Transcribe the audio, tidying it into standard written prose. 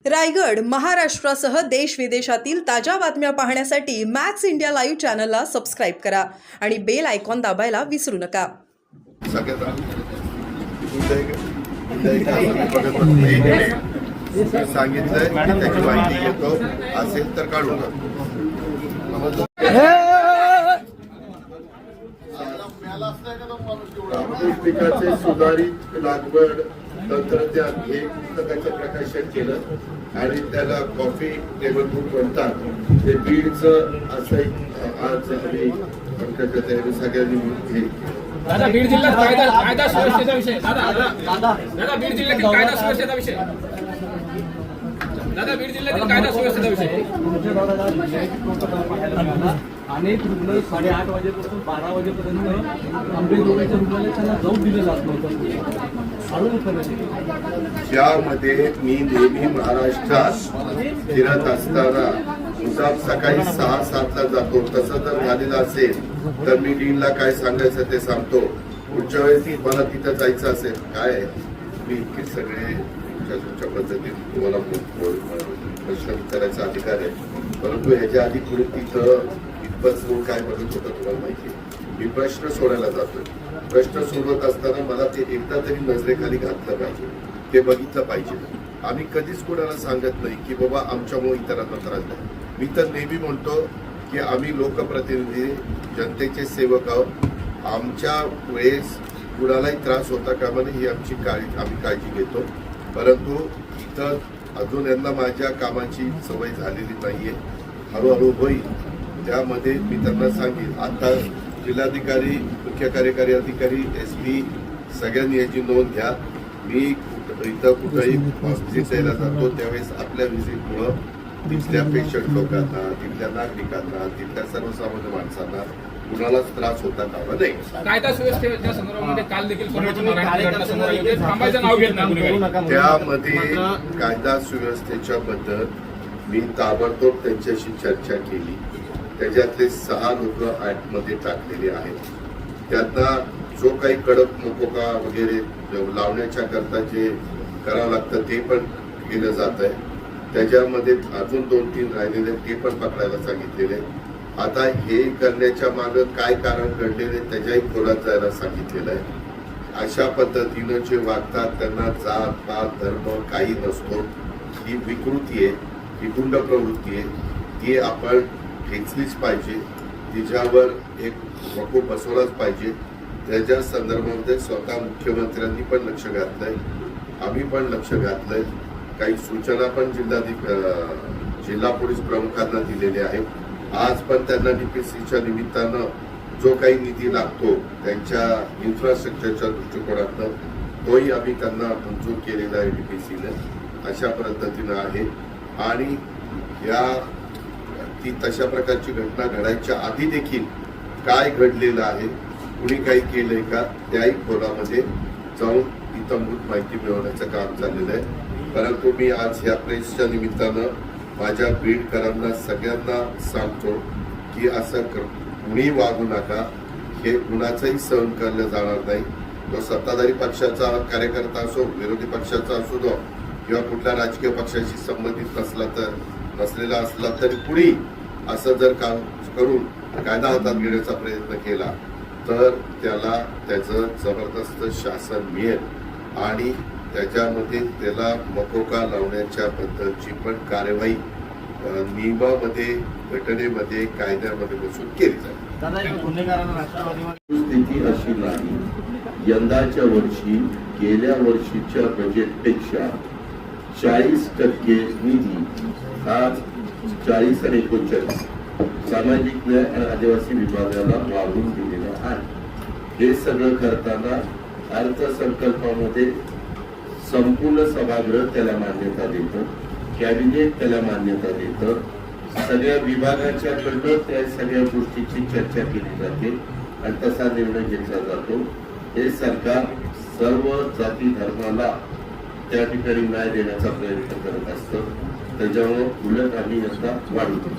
रायगड, महाराष्ट्रासह देश विदेशातील ताज्या बातम्या पाहण्यासाठी मॅक्स इंडिया लाईव्ह चॅनलला सबस्क्राईब करा आणि बेल आयकॉन दाबायला विसरू नका. सांगितलंय त्याची माहिती घेतो, असेल तर काढू पिकाचे सुधारित लागवड तंत्रज्ञान हे पुस्तकाचं प्रकाशन केलं आणि त्याला कॉफी टेबल बुक म्हणतात. ते बीडचं असं आज आम्ही सगळ्यांनी हे दादा बीड जिल्ह्यात कायदा सुव्यवस्थेचा विषय दादा बीड जिल्ह्यातील कायदा सुव्यवस्थेचा विषय अनेक रुग्ण 8:30 वाजेपासून 12 वाजेपर्यंत आंबेजोगाईच्या रुग्णालयात त्यांना जाऊन दिलं जात नव्हतं. ज्यामध्ये मी नेहमी महाराष्ट्रात फिरत असताना मुसाफ सकाळी 6-7 ला जातो. तसं जर झालेलं असेल तर मी डीनला काय सांगायचं ते सांगतो. पुढच्या वेळेस मला तिथं जायचं असेल काय मी इतके सगळे तुमच्या पद्धतीने तुम्हाला प्रश्न विचारायचा अधिकार आहे. परंतु ह्याच्या आधी पुढे तिथं इतपत काय बघत होतं तुम्हाला माहिती आहे. मी प्रश्न सोडायला जातोय. प्रश्न सोडवत असताना मला ते एकदा तरी नजरेखाली घातलं पाहिजे, ते बघितलं पाहिजे. आम्ही कधीच कोणाला सांगत नाही की बाबा आमच्यामुळे इतरांना त्रास नाही. मी तर नेहमी म्हणतो की आम्ही लोकप्रतिनिधी जनतेचे सेवक आहोत. आमच्या वेळेस कुणालाही त्रास होता कामा नये ही आमची आम्ही काळजी घेतो. परंतु इथं अजून यांना माझ्या कामाची सवय झालेली नाहीये. हळूहळू होईल. त्यामध्ये मी त्यांना सांगेन. आता जिल्हाधिकारी, मुख्य कार्यकारी अधिकारी, SP सगळ्यांनी याची नोंद घ्या. मी इथं कुठेही व्हिजिट द्यायला जातो त्यावेळेस आपल्या व्हिजिटमुळं तिथल्या पेशंट लोकांना, तिथल्या नागरिकांना, तिथल्या सर्वसामान्य माणसांना कुणालाच त्रास होता कामा नये. कायदा सुव्यवस्थेच्या संदर्भामध्ये काल देखील थांबायचं नाव घेत नाही. त्यामध्ये कायदा सुव्यवस्थेच्या बद्दल मी ताबडतोब त्यांच्याशी चर्चा केली. त्याच्यातले 6 लोक ऍक्टमध्ये टाकलेले आहेत. त्यांना जो काही कडक मोकोका वगैरे लावण्याच्या करता जे करावं लागतं ते पण केलं जात आहे. त्याच्यामध्ये अजून 2-3 राहिलेले ते पण पकडायला सांगितलेले. आता हे करण्याच्या मागे काय कारण घडलेले त्याच्याही खोलात जायला सांगितलेलं आहे. अशा पद्धतीनं जे वागतात त्यांना जात पात धर्म काही नसतो. ही विकृती आहे, ही गुंड प्रवृत्ती आहे. ती आपण खेचलीच पाहिजे. तिच्यावर एक वकूफ बसवलाच पाहिजे. त्याच्या संदर्भामध्ये स्वतः मुख्यमंत्र्यांनी पण लक्ष घातलंय, आम्ही पण लक्ष घातलंय. काही सूचना पण जिल्हा पोलीस प्रमुखांना दिलेल्या आहेत. आज पण त्यांना DPCच्या निमित्तानं जो काही निधी लागतो त्यांच्या इन्फ्रास्ट्रक्चरच्या दृष्टिकोनातनं तोही आम्ही त्यांना मंजूर केलेला आहे DPCनं. अशा पद्धतीनं आहे. आणि ती तशा प्रकारची घटना घडायच्या आधी देखील काय घडलेलं आहे, कुणी काही केलंय का, त्याही खोलामध्ये जाऊन इतंभूत माहिती मिळवण्याचं काम चाललेलं आहे. परंतु मी आज ह्या प्रेसच्या निमित्तानं माझ्या बीडकरांना सगळ्यांना सांगतो की असं कुणी वागू नका. हे कुणाचंही सहन केलं जाणार नाही. तो सत्ताधारी पक्षाचा कार्यकर्ता असो, विरोधी पक्षाचा असू दो किंवा कुठल्या राजकीय पक्षाशी संबंधित नसलेला असला तरी कुणी असं जर काम करून कायदा हातात घेण्याचा प्रयत्न केला तर त्याला त्याचं जबरदस्त शासन मिळेल आणि त्याच्यामध्ये त्याला मकोका लावण्याच्या बद्दलची पण कार्यवाही नियमामध्ये, घटनेमध्ये, कायद्यामध्ये बसून केली जाईल. स्थिती अशी नाही. यंदाच्या वर्षी गेल्या वर्षीच्या बजेटपेक्षा 40% निधी हा 40 आणि 39 सामाजिक न्याय आणि आदिवासी विभागाला वाढवून दिलेला आहे. हे सगळं करताना अर्थसंकल्पामध्ये संपूर्ण सभागृह त्याला मान्यता देतं, कॅबिनेट त्याला मान्यता देतं. सगळ्या विभागाच्याकडनं त्या सगळ्या गोष्टीची चर्चा केली जाते आणि तसा निर्णय घेतला जातो. हे सरकार सर्व जाती धर्माला त्या ठिकाणी न्याय देण्याचा प्रयत्न करत असतं. त्याच्यामुळे उलट आम्ही यंदा वाढवतो.